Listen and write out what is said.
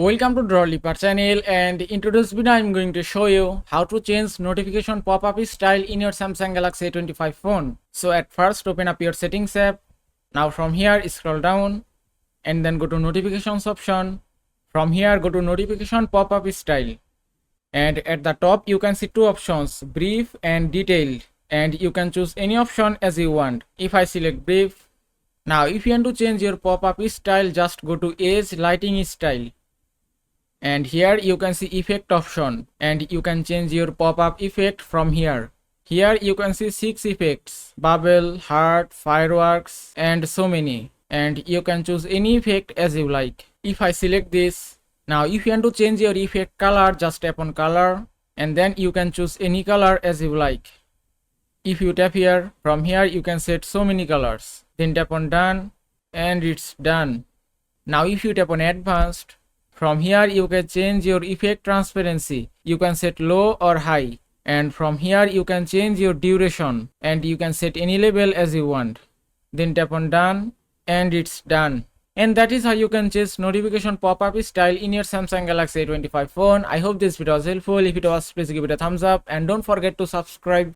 Welcome to Draw Leaper channel, and in today's video I'm going to show you how to change notification pop-up style in your Samsung Galaxy A25 phone. So at first open up your settings app. Now from here scroll down and then go to notifications option. From here go to notification pop-up style, and at the top you can see two options, brief and detailed, and you can choose any option as you want. If I select brief, now if you want to change your pop-up style, just go to edge lighting style. And here you can see effect option, and you can change your pop-up effect from here. Here you can see 6 effects: bubble, heart, fireworks, and so many. And you can choose any effect as you like. If I select this, now if you want to change your effect color, just tap on color, and then you can choose any color as you like. If you tap here, from here you can set so many colors. Then tap on done, and it's done. Now if you tap on advanced, from here you can change your effect transparency. You can set low or high, and from here you can change your duration, and you can set any level as you want. Then tap on done, and it's done. And that is how you can change notification pop-up style in your Samsung Galaxy A25 phone. I hope this video was helpful. If it was, please give it a thumbs up and don't forget to subscribe